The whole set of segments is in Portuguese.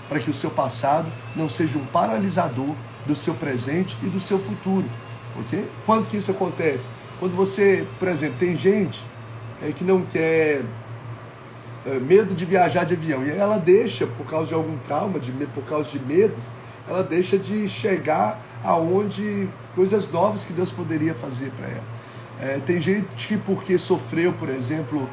para que o seu passado não seja um paralisador do seu presente e do seu futuro, ok? Quando que isso acontece? Quando você, por exemplo, tem gente que não quer medo de viajar de avião, e ela deixa, por causa de algum trauma, por causa de medos, ela deixa de chegar aonde coisas novas que Deus poderia fazer para ela. Tem gente que, porque sofreu, por exemplo,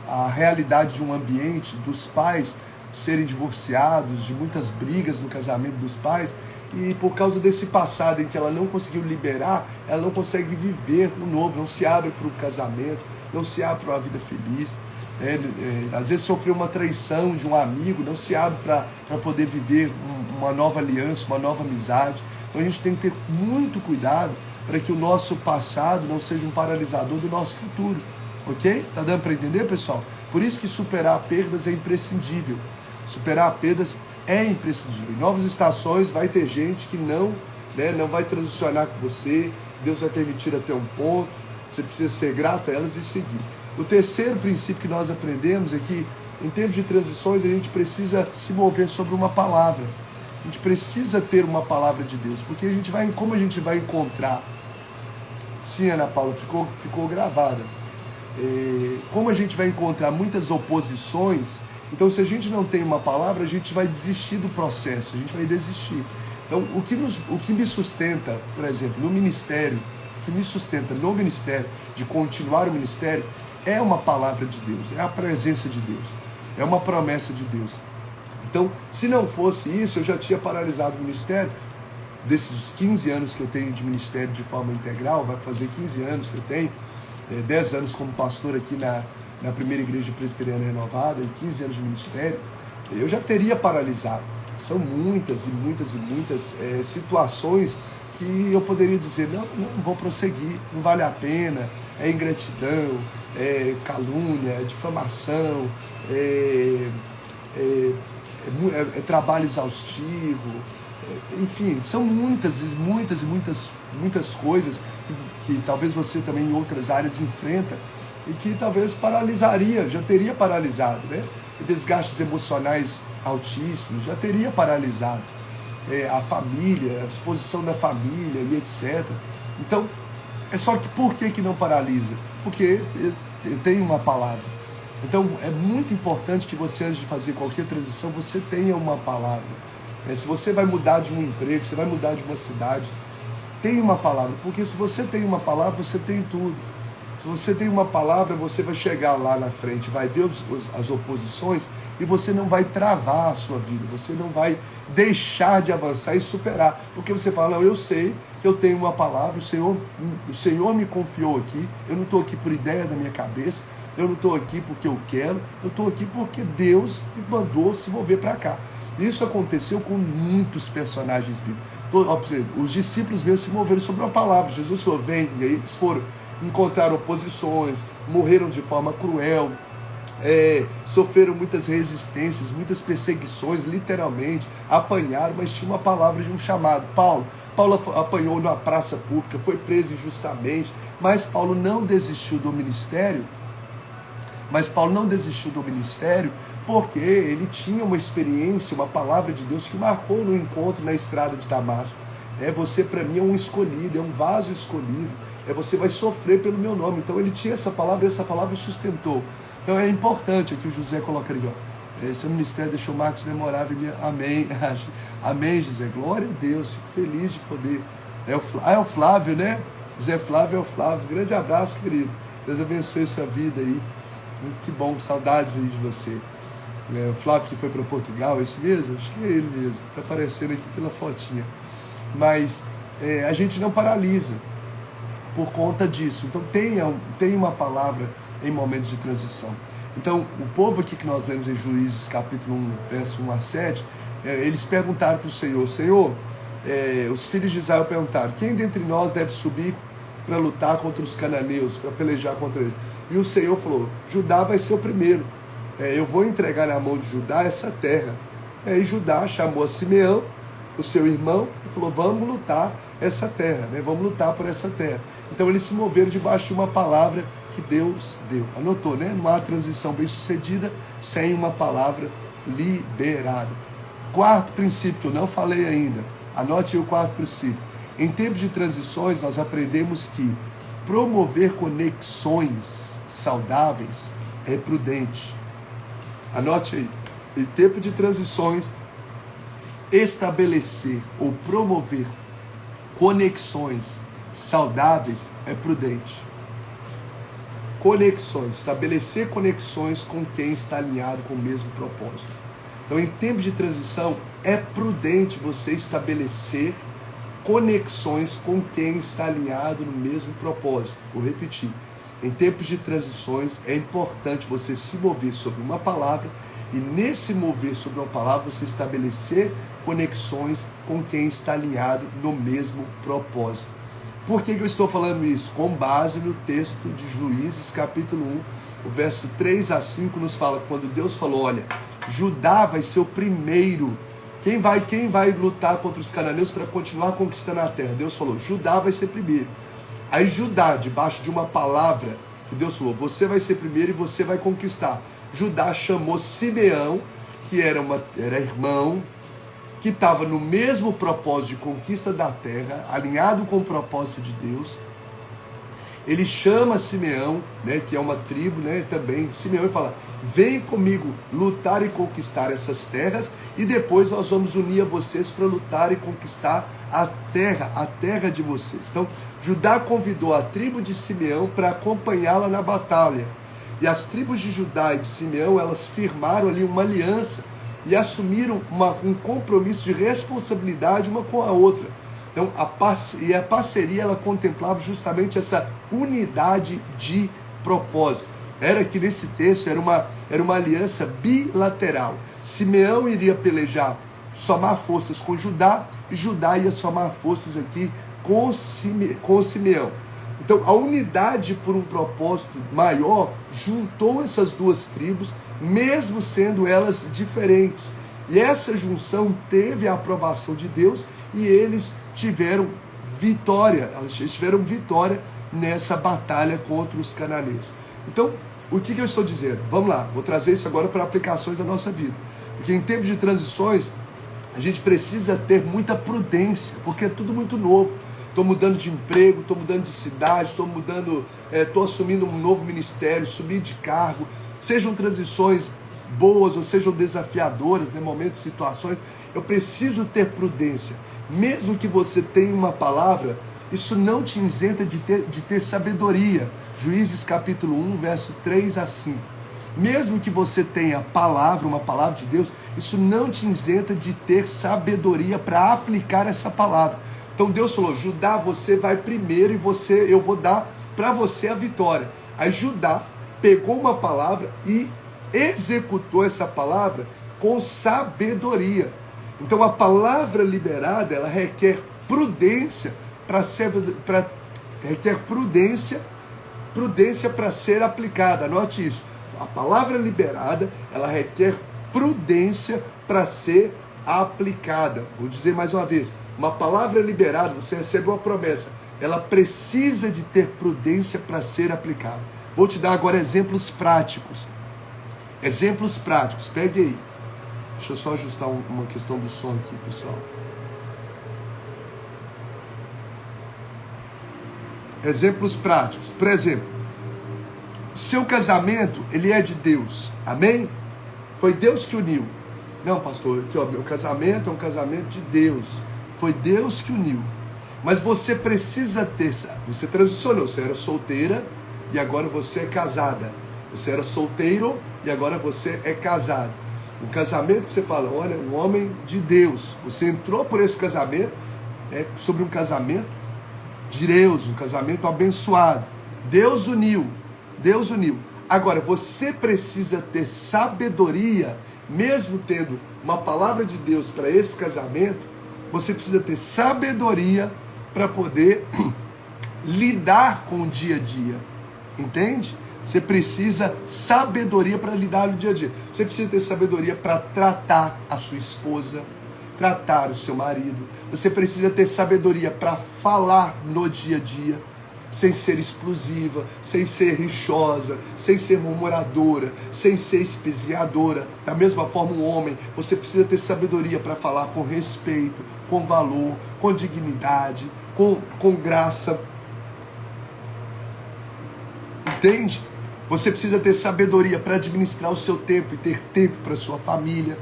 a realidade de um ambiente, dos pais serem divorciados, de muitas brigas no casamento dos pais, e por causa desse passado em que ela não conseguiu liberar, ela não consegue viver o novo, não se abre para o casamento, não se abre para uma vida feliz. Às vezes sofreu uma traição de um amigo, não se abre para poder viver uma nova aliança, uma nova amizade. Então a gente tem que ter muito cuidado para que o nosso passado não seja um paralisador do nosso futuro, ok? Tá dando para entender, pessoal? Por isso que superar perdas é imprescindível. Superar perdas é imprescindível. Em novas estações vai ter gente que não vai transicionar com você, Deus vai permitir até um ponto, você precisa ser grato a elas e seguir. O terceiro princípio que nós aprendemos é que, em termos de transições, a gente precisa se mover sobre uma palavra. A gente precisa ter uma palavra de Deus, porque como a gente vai encontrar? Sim, Ana Paula, ficou gravada. Como a gente vai encontrar muitas oposições, então se a gente não tem uma palavra, a gente vai desistir do processo, a gente vai desistir. Então, o que me sustenta, por exemplo, no ministério, de continuar o ministério, é uma palavra de Deus, é a presença de Deus, é uma promessa de Deus. Então, se não fosse isso, eu já tinha paralisado o ministério. Desses 15 anos que eu tenho de ministério de forma integral, vai fazer 15 anos que eu tenho, 10 anos como pastor aqui na primeira igreja presbiteriana renovada, e 15 anos de ministério, eu já teria paralisado. São muitas situações que eu poderia dizer, não vou prosseguir, não vale a pena, é ingratidão, é calúnia, é difamação, é trabalho exaustivo, enfim, são muitas coisas que talvez você também em outras áreas enfrenta e que talvez já teria paralisado, né? Desgastes emocionais altíssimos, já teria paralisado a família, a exposição da família e etc. Então, só que por que não paralisa? Porque eu tenho uma palavra. Então, é muito importante que você, antes de fazer qualquer transição, você tenha uma palavra. Se você vai mudar de um emprego, você vai mudar de uma cidade, tenha uma palavra. Porque se você tem uma palavra, você tem tudo. Se você tem uma palavra, você vai chegar lá na frente, vai ver as oposições e você não vai travar a sua vida, você não vai deixar de avançar e superar. Porque você fala, não, eu sei que eu tenho uma palavra, o Senhor me confiou aqui, eu não estou aqui por ideia da minha cabeça, eu não estou aqui porque eu quero, eu estou aqui porque Deus me mandou se mover para cá. Isso aconteceu com muitos personagens bíblicos. Os discípulos mesmo se moveram sobre uma palavra. Jesus falou, vem, e aí eles encontraram oposições, morreram de forma cruel, sofreram muitas resistências, muitas perseguições, literalmente, apanharam, mas tinha uma palavra de um chamado. Paulo apanhou na praça pública, foi preso injustamente, mas Paulo não desistiu do ministério, porque ele tinha uma experiência, uma palavra de Deus que marcou no encontro na estrada de Damasco. Você para mim é um escolhido, é um vaso escolhido, você vai sofrer pelo meu nome. Então ele tinha essa palavra e essa palavra o sustentou. Então é importante, aqui o José coloca ali, seu ministério deixou marcos memoráveis, amém, amém, José, glória a Deus, fico feliz de poder. É o Flávio, né? Zé Flávio é o Flávio, grande abraço, querido, Deus abençoe sua vida aí, que bom, saudades aí de você. O Flávio que foi para Portugal, é isso mesmo? Acho que é ele mesmo, está aparecendo aqui pela fotinha. Mas a gente não paralisa por conta disso. Então tenha uma palavra em momentos de transição. Então o povo aqui que nós lemos em Juízes capítulo 1, verso 1 a 7, eles perguntaram para o Senhor, os filhos de Israel perguntaram, quem dentre nós deve subir para lutar contra os cananeus, para pelejar contra eles? E o Senhor falou, Judá vai ser o primeiro. Eu vou entregar na mão de Judá essa terra. E Judá chamou a Simeão, o seu irmão, e falou, vamos lutar essa terra, vamos lutar por essa terra. Então eles se moveram debaixo de uma palavra que Deus deu. Anotou, né? Não há transição bem sucedida sem uma palavra liberado. Quarto princípio que eu não falei ainda, anote aí o quarto princípio. Em tempos de transições, nós aprendemos que promover conexões saudáveis é prudente. Anote aí. Em tempo de transições, estabelecer ou promover conexões saudáveis é prudente. Conexões, estabelecer conexões com quem está alinhado com o mesmo propósito. Então, em tempos de transição, é prudente você estabelecer conexões com quem está alinhado no mesmo propósito. Vou repetir. Em tempos de transições, é importante você se mover sobre uma palavra e nesse mover sobre uma palavra você estabelecer conexões com quem está alinhado no mesmo propósito. Por que eu estou falando isso? Com base no texto de Juízes, capítulo 1, o verso 3 a 5 nos fala, quando Deus falou, olha, Judá vai ser o primeiro. Quem vai lutar contra os cananeus para continuar conquistando a terra? Deus falou, Judá vai ser primeiro. Aí Judá, debaixo de uma palavra que Deus falou, você vai ser primeiro e você vai conquistar. Judá chamou Simeão, que era irmão, que estava no mesmo propósito de conquista da terra, alinhado com o propósito de Deus. Ele chama Simeão, né, que é uma tribo, né, também, Simeão, e fala, vem comigo lutar e conquistar essas terras, e depois nós vamos unir a vocês para lutar e conquistar a terra de vocês. Então, Judá convidou a tribo de Simeão para acompanhá-la na batalha. E as tribos de Judá e de Simeão, elas firmaram ali uma aliança e assumiram um compromisso de responsabilidade uma com a outra. Então, a parceria, ela contemplava justamente essa unidade de propósito. Era que nesse texto era uma aliança bilateral. Simeão iria pelejar, somar forças com Judá, e Judá ia somar forças aqui com Simeão. Então, a unidade por um propósito maior juntou essas duas tribos, mesmo sendo elas diferentes. E essa junção teve a aprovação de Deus e eles tiveram vitória. Elas tiveram vitória nessa batalha contra os cananeus. Então, o que eu estou dizendo? Vamos lá, vou trazer isso agora para aplicações da nossa vida. Porque em tempos de transições, a gente precisa ter muita prudência, porque é tudo muito novo. Estou mudando de emprego, estou mudando de cidade, estou assumindo um novo ministério, subir de cargo. Sejam transições boas ou sejam desafiadoras, né, momentos, situações, eu preciso ter prudência. Mesmo que você tenha uma palavra, isso não te isenta de ter sabedoria. Juízes capítulo 1, verso 3 a 5. Mesmo que você tenha uma palavra de Deus, isso não te isenta de ter sabedoria para aplicar essa palavra. Então Deus falou, Judá, você vai primeiro e eu vou dar para você a vitória. Aí Judá pegou uma palavra e executou essa palavra com sabedoria. Então a palavra liberada, ela requer prudência requer prudência para ser aplicada. Anote isso. A palavra liberada, ela requer prudência para ser aplicada. Vou dizer mais uma vez. Uma palavra liberada, você recebe uma promessa. Ela precisa de ter prudência para ser aplicada. Vou te dar agora exemplos práticos. Exemplos práticos. Pegue aí. Deixa eu só ajustar uma questão do som aqui, pessoal. Exemplos práticos. Por exemplo, seu casamento, ele é de Deus. Amém? Foi Deus que uniu. Não, pastor, aqui, ó, meu casamento é um casamento de Deus. Foi Deus que uniu. Mas você precisa ter... Você transicionou. Você era solteira e agora você é casada. Você era solteiro e agora você é casado. Um casamento que você fala, olha, um homem de Deus. Você entrou por esse casamento, é sobre um casamento de Deus, um casamento abençoado. Deus uniu. Deus uniu. Agora, você precisa ter sabedoria, mesmo tendo uma palavra de Deus para esse casamento, você precisa ter sabedoria para poder lidar com o dia a dia. Entende? Você precisa sabedoria para lidar no dia a dia. Você precisa ter sabedoria para tratar a sua esposa, tratar o seu marido. Você precisa ter sabedoria para falar no dia a dia. sem ser explosiva, sem ser rixosa, sem ser murmuradora, sem ser espiziadora. Da mesma forma, um homem, você precisa ter sabedoria para falar com respeito, com valor, com dignidade, com graça. Entende? Você precisa ter sabedoria para administrar o seu tempo e ter tempo para a sua família.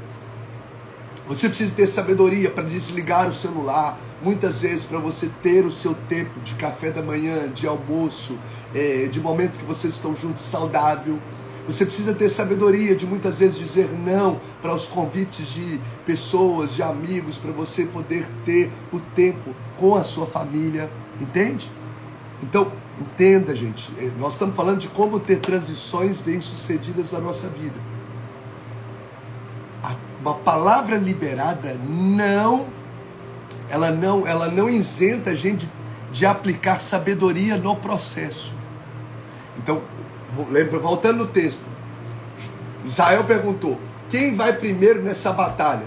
Você precisa ter sabedoria para desligar o celular. Muitas vezes para você ter o seu tempo de café da manhã, de almoço, de momentos que vocês estão juntos saudável. Você precisa ter sabedoria de muitas vezes dizer não para os convites de pessoas, de amigos, para você poder ter o tempo com a sua família. Entende? Então, entenda, gente, nós estamos falando de como ter transições bem-sucedidas na nossa vida. Uma palavra liberada ela não isenta a gente de aplicar sabedoria no processo. Então, voltando no texto, Israel perguntou: quem vai primeiro nessa batalha?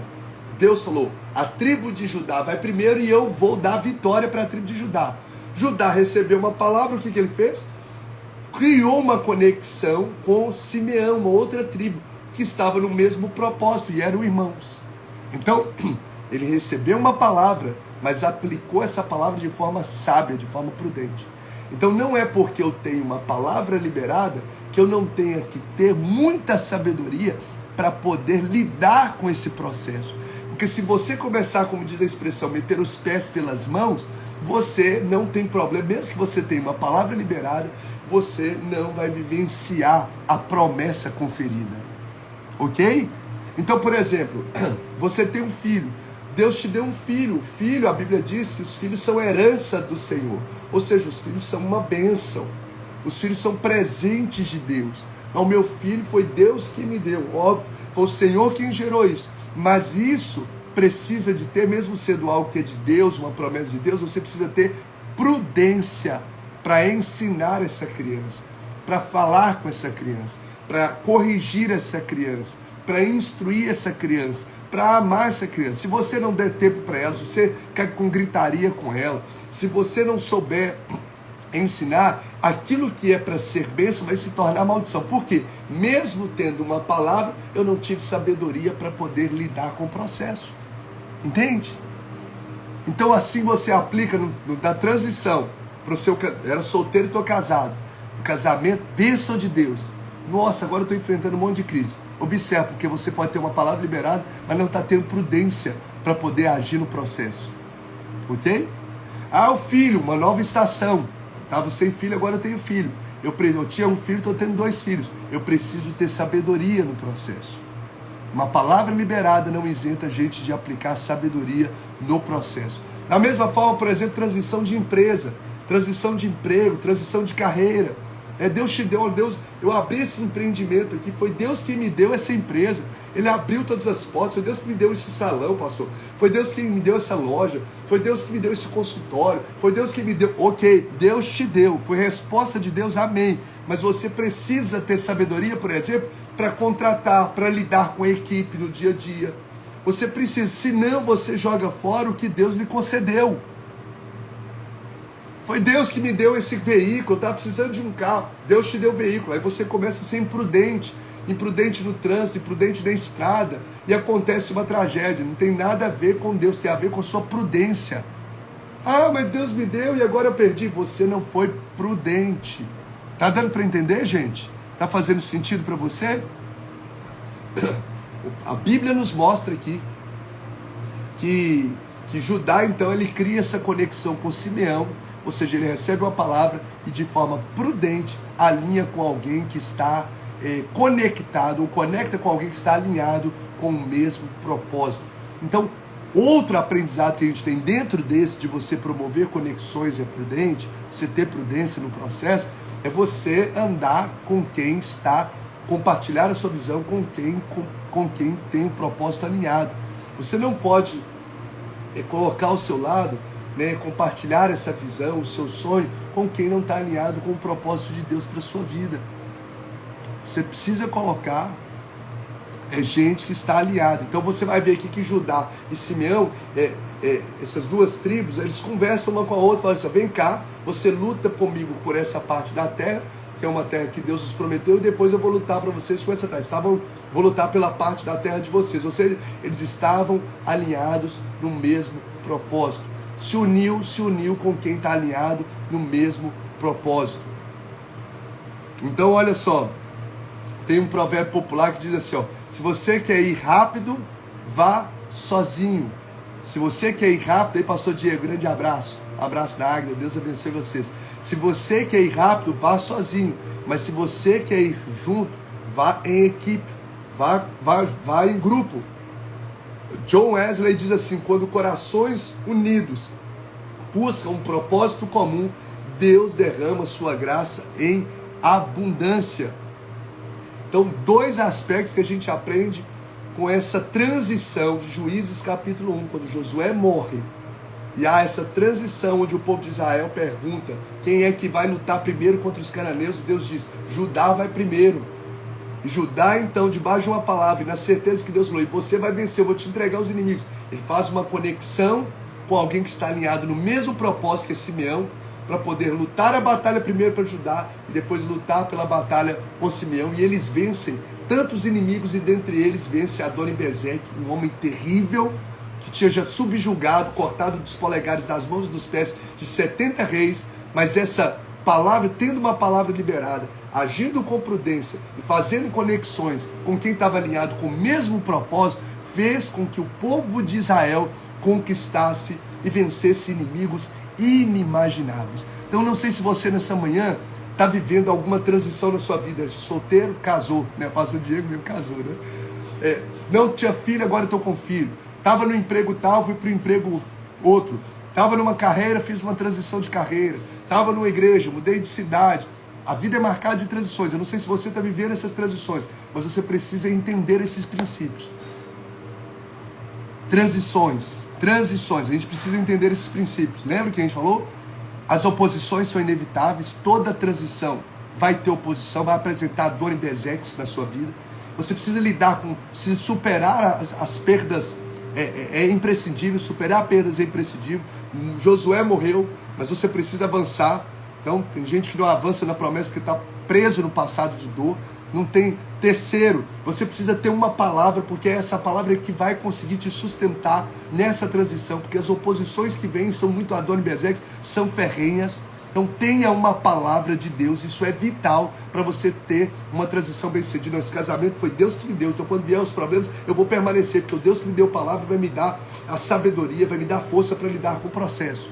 Deus falou: a tribo de Judá vai primeiro e eu vou dar vitória para a tribo de Judá. Judá recebeu uma palavra, o que ele fez? Criou uma conexão com Simeão, uma outra tribo, que estava no mesmo propósito, e eram irmãos. Então, ele recebeu uma palavra, mas aplicou essa palavra de forma sábia, de forma prudente. Então, não é porque eu tenho uma palavra liberada, que eu não tenha que ter muita sabedoria para poder lidar com esse processo. Porque se você começar, como diz a expressão, meter os pés pelas mãos, você não tem problema. Mesmo que você tenha uma palavra liberada, você não vai vivenciar a promessa conferida. Ok? Então, por exemplo, você tem um filho. Deus te deu um filho. O filho, a Bíblia diz que os filhos são herança do Senhor. Ou seja, os filhos são uma bênção. Os filhos são presentes de Deus. O meu filho foi Deus que me deu. Óbvio, foi o Senhor quem gerou isso. Mas isso precisa de ter, mesmo sendo algo que é de Deus, uma promessa de Deus, você precisa ter prudência para ensinar essa criança, para falar com essa criança, para corrigir essa criança, para instruir essa criança, para amar essa criança. Se você não der tempo para ela, se você quer com gritaria com ela, se você não souber ensinar, aquilo que é para ser bênção vai se tornar maldição. Por quê? Mesmo tendo uma palavra, eu não tive sabedoria para poder lidar com o processo. Entende? Então assim você aplica na transição para o seu... Era solteiro e estou casado. O casamento, bênção de Deus. Nossa, agora eu estou enfrentando um monte de crise. Observe, porque você pode ter uma palavra liberada, mas não está tendo prudência para poder agir no processo. Ok? Ah, o filho, uma nova estação. Estava sem filho, agora eu tenho filho. Eu tinha um filho, estou tendo 2 filhos. Eu preciso ter sabedoria no processo. Uma palavra liberada não isenta a gente de aplicar sabedoria no processo. Da mesma forma, por exemplo, transição de empresa, transição de emprego, transição de carreira. Deus te deu, eu abri esse empreendimento aqui, foi Deus que me deu essa empresa. Ele abriu todas as portas, foi Deus que me deu esse salão, pastor. Foi Deus que me deu essa loja, foi Deus que me deu esse consultório, foi Deus que me deu. Ok, Deus te deu, foi resposta de Deus, amém. Mas você precisa ter sabedoria, por exemplo, para contratar, para lidar com a equipe no dia a dia. Você precisa, senão você joga fora o que Deus lhe concedeu. Foi Deus que me deu esse veículo, eu estava precisando de um carro. Deus te deu o veículo. Aí você começa a ser imprudente no trânsito, imprudente na estrada, e acontece uma tragédia. Não tem nada a ver com Deus, tem a ver com a sua prudência. Ah, mas Deus me deu e agora eu perdi. Você não foi prudente. Tá dando para entender, gente? Tá fazendo sentido para você? A Bíblia nos mostra aqui que Judá, então, ele cria essa conexão com Simeão. Ou seja, ele recebe uma palavra e de forma prudente alinha com alguém que está conectado, ou conecta com alguém que está alinhado com o mesmo propósito. Então, outro aprendizado que a gente tem dentro desse, de você promover conexões prudente, você ter prudência no processo, é você andar com quem está, compartilhar a sua visão com quem tem um propósito alinhado. Você não pode colocar ao seu lado, compartilhar essa visão, o seu sonho, com quem não está alinhado com o propósito de Deus para a sua vida. Você precisa colocar gente que está alinhada. Então você vai ver aqui que Judá e Simeão, essas duas tribos, eles conversam uma com a outra, falam assim: vem cá, você luta comigo por essa parte da terra, que é uma terra que Deus nos prometeu, e depois eu vou lutar para vocês com essa terra. Vou lutar pela parte da terra de vocês. Ou seja, eles estavam alinhados no mesmo propósito. Se uniu com quem está alinhado no mesmo propósito. Então, olha só, tem um provérbio popular que diz assim, ó, se você quer ir rápido, vá sozinho. Se você quer ir rápido, aí pastor Diego, grande abraço. Abraço da Águia, Deus abençoe vocês. Se você quer ir rápido, vá sozinho. Mas se você quer ir junto, vá em equipe. Vá em grupo. John Wesley diz assim, quando corações unidos buscam um propósito comum, Deus derrama sua graça em abundância. Então, 2 aspectos que a gente aprende com essa transição de Juízes capítulo 1, quando Josué morre, e há essa transição onde o povo de Israel pergunta quem é que vai lutar primeiro contra os cananeus, e Deus diz, Judá vai primeiro. E Judá, então, debaixo de uma palavra, e na certeza que Deus falou, e você vai vencer, eu vou te entregar os inimigos. Ele faz uma conexão com alguém que está alinhado no mesmo propósito que é Simeão, para poder lutar a batalha primeiro para Judá, e depois lutar pela batalha com Simeão, e eles vencem tantos inimigos, e dentre eles vence Adoni-Bezeque, um homem terrível, que tinha já subjugado, cortado dos polegares das mãos e dos pés de 70 reis, mas essa palavra, tendo uma palavra liberada, agindo com prudência e fazendo conexões com quem estava alinhado com o mesmo propósito, fez com que o povo de Israel conquistasse e vencesse inimigos inimagináveis. Então, não sei se você nessa manhã está vivendo alguma transição na sua vida. Solteiro, casou, né? O pastor Diego mesmo casou, né? Não tinha filho, agora estou com filho. Estava no emprego tal, fui para o emprego outro. Estava numa carreira, fiz uma transição de carreira. Estava numa igreja, mudei de cidade. A vida é marcada de transições. Eu não sei se você está vivendo essas transições, mas você precisa entender esses princípios. Transições. A gente precisa entender esses princípios. Lembra que a gente falou? As oposições são inevitáveis. Toda transição vai ter oposição, vai apresentar dor em Bezeques na sua vida. Você precisa lidar com, precisa superar as perdas. É imprescindível, superar perdas é imprescindível. Josué morreu, mas você precisa avançar. Então, tem gente que não avança na promessa porque está preso no passado de dor. Não tem. Terceiro, você precisa ter uma palavra, porque é essa palavra que vai conseguir te sustentar nessa transição, porque as oposições que vêm são muito Adoni-Bezeques, são ferrenhas. Então tenha uma palavra de Deus, isso é vital para você ter uma transição bem-sucedida. Esse casamento foi Deus que me deu, então quando vier os problemas eu vou permanecer, porque o Deus que me deu a palavra vai me dar a sabedoria, vai me dar força para lidar com o processo.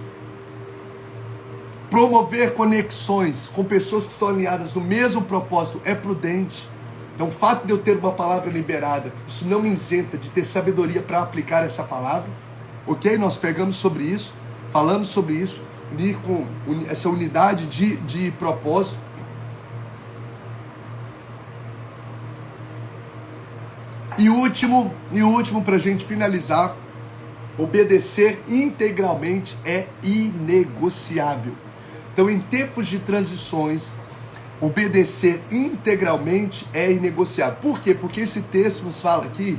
Promover conexões com pessoas que estão alinhadas no mesmo propósito é prudente. Então o fato de eu ter uma palavra liberada, isso não me isenta de ter sabedoria para aplicar essa palavra. Ok? Nós pegamos sobre isso, falamos sobre isso, unir com essa unidade de propósito. E último para a gente finalizar, obedecer integralmente é inegociável. Então, em tempos de transições, obedecer integralmente é inegociável. Por quê? Porque esse texto nos fala aqui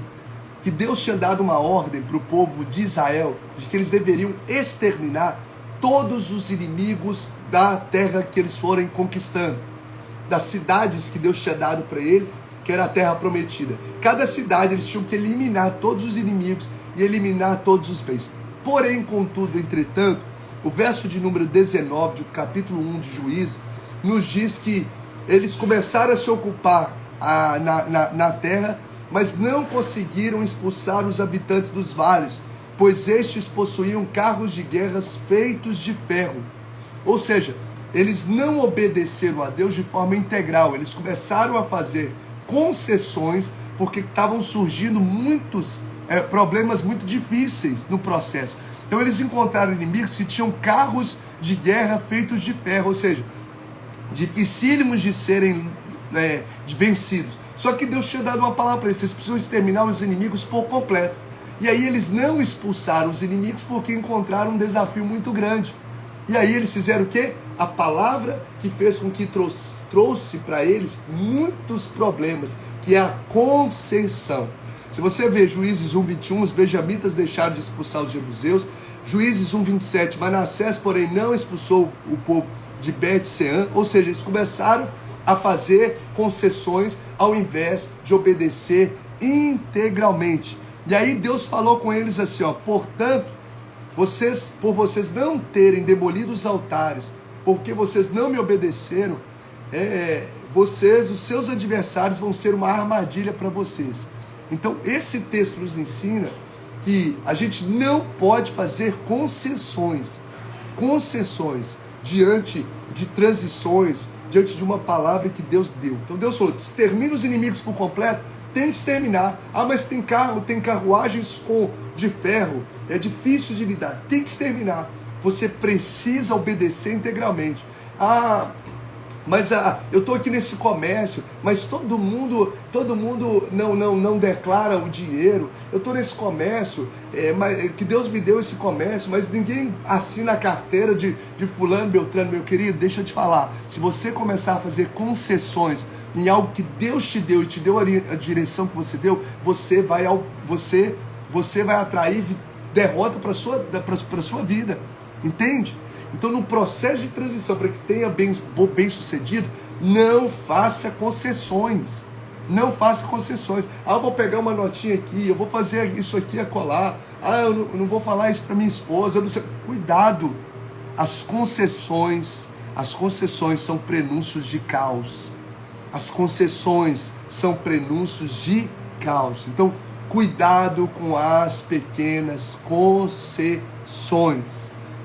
que Deus tinha dado uma ordem para o povo de Israel de que eles deveriam exterminar todos os inimigos da terra que eles forem conquistando, das cidades que Deus tinha dado para ele, que era a terra prometida. Cada cidade eles tinham que eliminar todos os inimigos e eliminar todos os bens. Porém, contudo, entretanto, o verso de número 19 do capítulo 1 de Juízes nos diz que eles começaram a se ocupar na terra, mas não conseguiram expulsar os habitantes dos vales, pois estes possuíam carros de guerras feitos de ferro. Ou seja, eles não obedeceram a Deus de forma integral, eles começaram a fazer concessões, porque estavam surgindo muitos problemas muito difíceis no processo. Então eles encontraram inimigos que tinham carros de guerra feitos de ferro, ou seja, dificílimos de serem vencidos. Só que Deus tinha dado uma palavra para eles: vocês precisam exterminar os inimigos por completo. E aí eles não expulsaram os inimigos porque encontraram um desafio muito grande. E aí eles fizeram o quê? A palavra que fez com que trouxe para eles muitos problemas, que é a concessão. Se você vê Juízes 1:21, os benjamitas deixaram de expulsar os jebuseus, Juízes 1:27, Manassés, porém, não expulsou o povo de Bet-Sean, ou seja, eles começaram a fazer concessões ao invés de obedecer integralmente. E aí Deus falou com eles assim, ó, portanto, por vocês não terem demolido os altares, porque vocês não me obedeceram, os seus adversários vão ser uma armadilha para vocês. Então esse texto nos ensina que a gente não pode fazer concessões diante de transições, diante de uma palavra que Deus deu. Então Deus falou, extermina os inimigos por completo, tem que exterminar. Ah, mas tem carruagens de ferro, é difícil de lidar, tem que exterminar. Você precisa obedecer integralmente. Ah, mas eu estou aqui nesse comércio, mas todo mundo não declara o dinheiro. Eu estou nesse comércio, que Deus me deu esse comércio, mas ninguém assina a carteira de fulano, beltrano. Meu querido, deixa eu te falar, se você começar a fazer concessões em algo que Deus te deu e te deu a direção que você deu, você vai atrair derrota para a sua vida, entende? Então, no processo de transição, para que tenha bem sucedido, não faça concessões. Não faça concessões. Ah, eu vou pegar uma notinha aqui, eu vou fazer isso aqui a colar. Ah, eu não vou falar isso para minha esposa. Eu não sei. Cuidado. As concessões são prenúncios de caos. As concessões são prenúncios de caos. Então, cuidado com as pequenas concessões.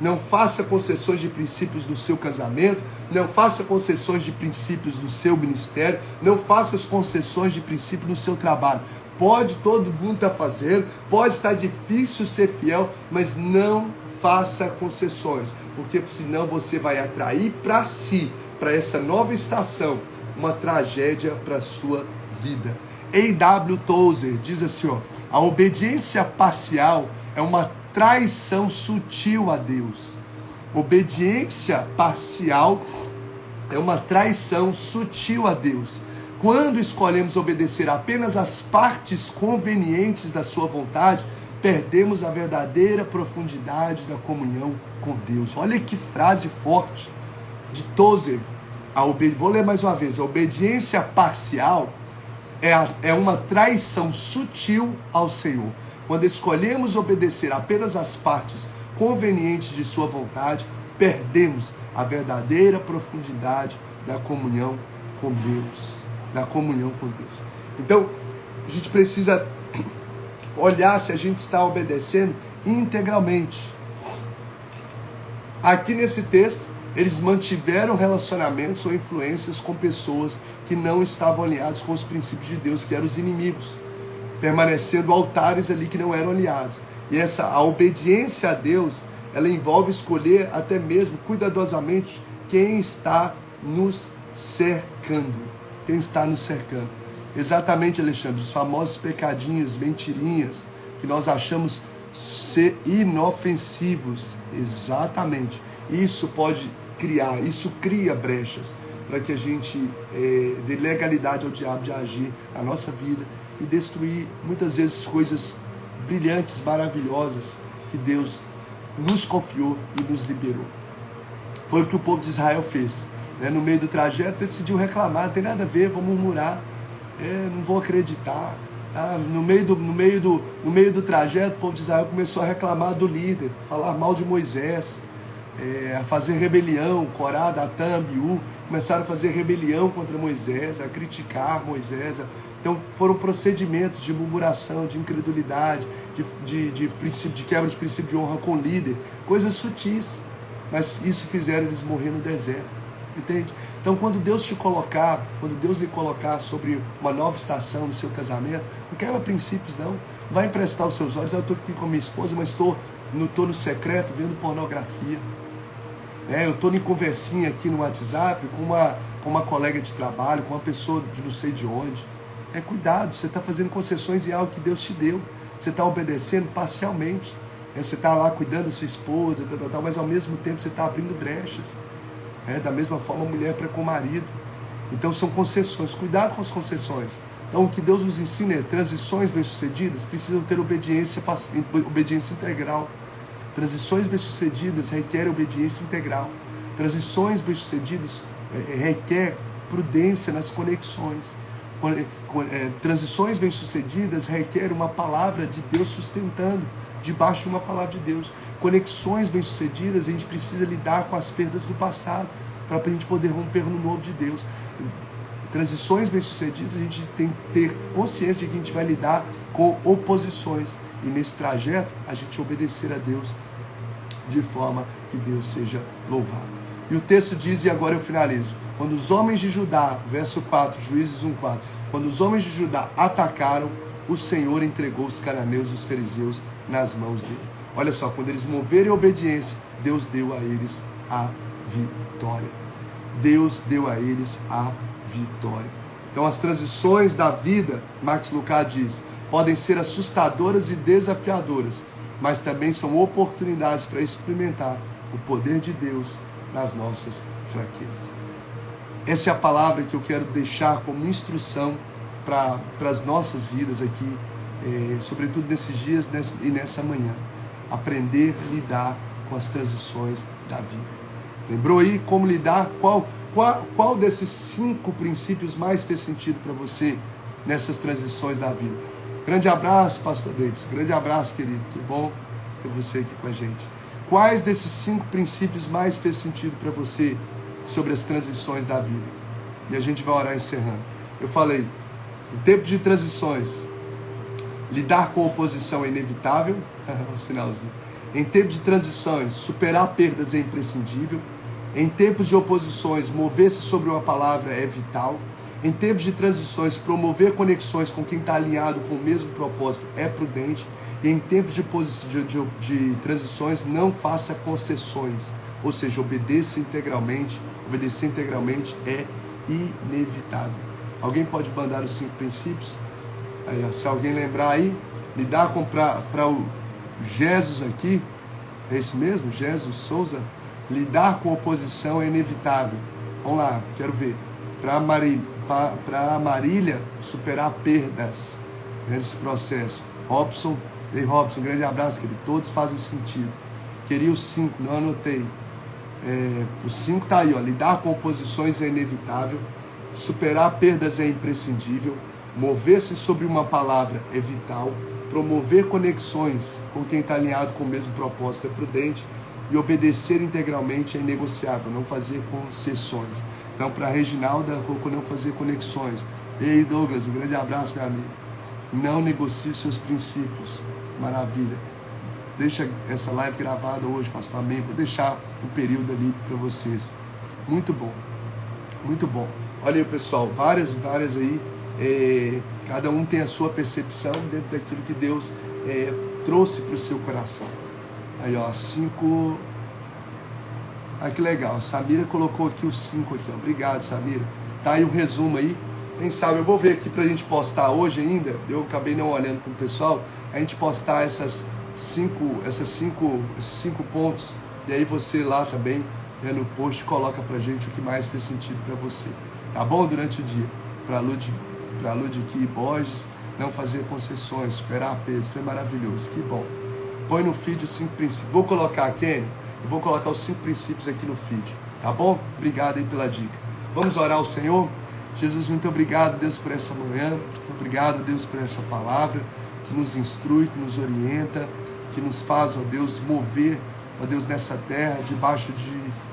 Não faça concessões de princípios do seu casamento, não faça concessões de princípios do seu ministério, não faça concessões de princípio no seu trabalho. Pode todo mundo estar fazendo, pode estar difícil ser fiel, mas não faça concessões, porque senão você vai atrair para si, para essa nova estação, uma tragédia para a sua vida. A.W. Tozer diz assim, ó, a obediência parcial é uma traição sutil a Deus. Obediência parcial é uma traição sutil a Deus. Quando escolhemos obedecer apenas as partes convenientes da sua vontade, perdemos a verdadeira profundidade da comunhão com Deus. Olha que frase forte de Tozer. Vou ler mais uma vez. A obediência parcial é uma traição sutil ao Senhor. Quando escolhemos obedecer apenas as partes convenientes de sua vontade, perdemos a verdadeira profundidade da comunhão com Deus. Então, a gente precisa olhar se a gente está obedecendo integralmente. Aqui nesse texto, eles mantiveram relacionamentos ou influências com pessoas que não estavam alinhadas com os princípios de Deus, que eram os inimigos, permanecendo altares ali que não eram aliados. E a obediência a Deus, ela envolve escolher até mesmo cuidadosamente quem está nos cercando. Quem está nos cercando. Exatamente, Alexandre, os famosos pecadinhos, mentirinhas, que nós achamos ser inofensivos. Exatamente. Isso cria brechas para que a gente dê legalidade ao diabo de agir na nossa vida e destruir muitas vezes coisas brilhantes, maravilhosas que Deus nos confiou e nos liberou. Foi o que o povo de Israel fez. No meio do trajeto decidiu reclamar, não tem nada a ver, vou murmurar, não vou acreditar. No meio do trajeto, o povo de Israel começou a reclamar do líder, falar mal de Moisés, a fazer rebelião. Corá, Datã, Abiú começaram a fazer rebelião contra Moisés, a criticar Moisés. Então foram procedimentos de murmuração, de incredulidade, de quebra de princípio de honra com o líder, coisas sutis, mas isso fizeram eles morrer no deserto, entende? Então quando Deus lhe colocar sobre uma nova estação no seu casamento, não quebra princípios não, vai emprestar os seus olhos. Eu estou aqui com a minha esposa, mas estou no secreto vendo pornografia. Eu estou em conversinha aqui no WhatsApp com uma colega de trabalho, com uma pessoa de não sei de onde. Cuidado, você está fazendo concessões em algo que Deus te deu. Você está obedecendo parcialmente. Você está lá cuidando da sua esposa, mas ao mesmo tempo você está abrindo brechas. Da mesma forma a mulher para com o marido. Então são concessões. Cuidado com as concessões. Então o que Deus nos ensina é transições bem-sucedidas precisam ter obediência integral. Transições bem-sucedidas requerem obediência integral. Transições bem-sucedidas requer prudência nas conexões. Transições bem-sucedidas requerem uma palavra de Deus sustentando, debaixo de uma palavra de Deus. Conexões bem-sucedidas, a gente precisa lidar com as perdas do passado, para a gente poder romper no novo de Deus. Transições bem-sucedidas, a gente tem que ter consciência de que a gente vai lidar com oposições. E nesse trajeto, a gente obedecer a Deus de forma que Deus seja louvado. E o texto diz, e agora eu finalizo, quando os homens de Judá, verso 4, Juízes 1:4, quando os homens de Judá atacaram, o Senhor entregou os cananeus e os fariseus nas mãos dele. Olha só, quando eles moverem a obediência, Deus deu a eles a vitória. Deus deu a eles a vitória. Então as transições da vida, Max Lucado diz, podem ser assustadoras e desafiadoras, mas também são oportunidades para experimentar o poder de Deus nas nossas fraquezas. Essa é a palavra que eu quero deixar como instrução para as nossas vidas aqui, sobretudo nesses dias e nessa manhã. Aprender a lidar com as transições da vida. Lembrou aí como lidar? Qual desses 5 princípios mais fez sentido para você nessas transições da vida? Grande abraço, pastor Davis. Grande abraço, querido. Que bom ter você aqui com a gente. Quais desses 5 princípios mais fez sentido para você sobre as transições da vida? E a gente vai orar encerrando. Eu falei, em tempo de transições, lidar com oposição é inevitável. Um sinalzinho. Em tempos de transições, superar perdas é imprescindível. Em tempos de oposições, mover-se sobre uma palavra é vital. Em tempos de transições, promover conexões com quem está alinhado com o mesmo propósito é prudente. E em tempos de transições, não faça concessões. Ou seja, obedeça integralmente. Obedecer integralmente é inevitável. Alguém pode mandar os 5 princípios? Aí, se alguém lembrar aí, lidar com para o Jesus aqui, é esse mesmo? Jesus Souza? Lidar com oposição é inevitável. Vamos lá, quero ver. Para a Marília, superar perdas nesse processo. Robson, grande abraço, querido. Todos fazem sentido. Queria os 5, não anotei. Os 5 tá aí, ó. Lidar com oposições é inevitável. Superar perdas é imprescindível. Mover-se sobre uma palavra é vital. Promover conexões com quem está alinhado com o mesmo propósito é prudente. E obedecer integralmente é inegociável, não fazer concessões. Então, para a Reginalda, não fazer conexões. Ei, Douglas, um grande abraço, meu amigo. Não negocie seus princípios. Maravilha. Deixa essa live gravada hoje, pastor. Amém. Vou deixar um período ali para vocês. Muito bom. Muito bom. Olha aí, pessoal. Várias aí. Cada um tem a sua percepção dentro daquilo que Deus trouxe para o seu coração. Aí, ó, 5. Ah, que legal. A Samira colocou aqui os 5 aqui, ó. Obrigado, Samira. Tá aí um resumo aí. Quem sabe, eu vou ver aqui pra gente postar hoje ainda. Eu acabei não olhando com o pessoal. A gente postar esses 5 pontos. E aí você lá também, no post, coloca pra gente o que mais fez sentido pra você. Tá bom? Durante o dia. Pra Ludwig Borges, não fazer concessões, superar peso. Foi maravilhoso. Que bom. Põe no feed os 5 princípios. Vou colocar, Kenny, eu vou colocar os 5 princípios aqui no feed. Tá bom? Obrigado aí pela dica. Vamos orar ao Senhor? Jesus, muito obrigado, Deus, por essa manhã. Muito obrigado, Deus, por essa palavra que nos instrui, que nos orienta, que nos faz, ó Deus, mover, ó Deus, nessa terra, debaixo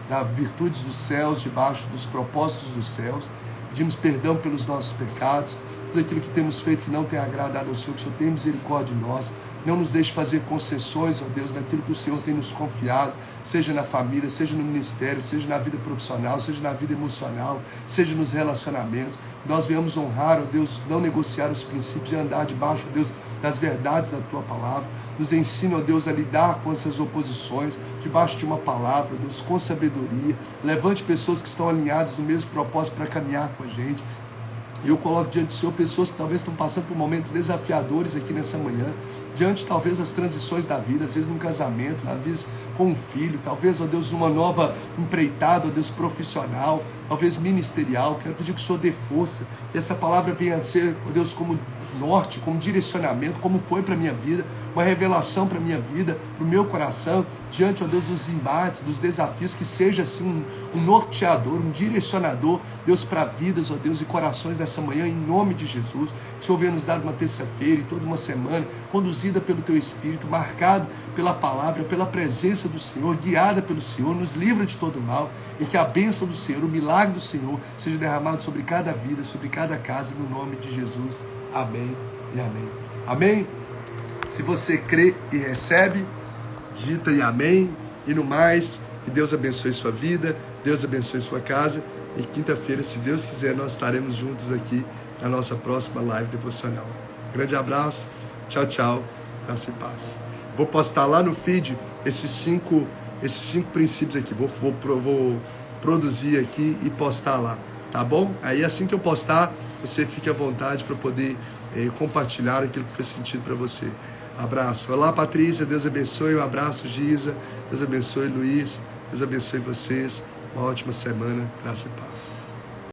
das virtudes dos céus, debaixo dos propósitos dos céus. Pedimos perdão pelos nossos pecados, tudo aquilo que temos feito que não tem agradado ao Senhor, que o Senhor tenha misericórdia de nós. Não nos deixe fazer concessões, ó Deus, naquilo que o Senhor tem nos confiado, seja na família, seja no ministério, seja na vida profissional, seja na vida emocional, seja nos relacionamentos. Nós viemos honrar, ó Deus, não negociar os princípios e andar debaixo, ó Deus, das verdades da Tua palavra. Nos ensina, ó Deus, a lidar com essas oposições, debaixo de uma palavra, ó Deus, com sabedoria. Levante pessoas que estão alinhadas no mesmo propósito para caminhar com a gente. Eu coloco diante do Senhor pessoas que talvez estão passando por momentos desafiadores aqui nessa manhã, diante talvez das transições da vida, às vezes num casamento, às vezes com um filho, talvez, ó Deus, uma nova empreitada, ó Deus, profissional, talvez ministerial. Quero pedir que o Senhor dê força, que essa palavra venha a ser, ó Deus, como norte, como direcionamento, como foi para a minha vida, uma revelação para a minha vida, para o meu coração, diante, ó Deus, dos embates, dos desafios, que seja assim um norteador, um direcionador, Deus, para vidas, ó Deus, e corações nessa manhã, em nome de Jesus. Que o Senhor venha nos dar uma terça-feira e toda uma semana, conduzida pelo Teu Espírito, marcado pela palavra, pela presença do Senhor, guiada pelo Senhor, nos livra de todo mal, e que a bênção do Senhor, o milagre do Senhor, seja derramado sobre cada vida, sobre cada casa, no nome de Jesus. Amém e amém. Amém? Se você crê e recebe, digita aí amém. E no mais, que Deus abençoe sua vida, Deus abençoe sua casa. E quinta-feira, se Deus quiser, nós estaremos juntos aqui na nossa próxima live devocional. Grande abraço, tchau, tchau, graça e paz. Vou postar lá no feed esses cinco princípios aqui. Vou produzir aqui e postar lá, tá bom? Aí assim que eu postar, você fique à vontade para poder compartilhar aquilo que fez sentido para você. Abraço. Olá, Patrícia, Deus abençoe. Um abraço, Giza. Deus abençoe, Luiz. Deus abençoe vocês. Uma ótima semana. Graça e paz.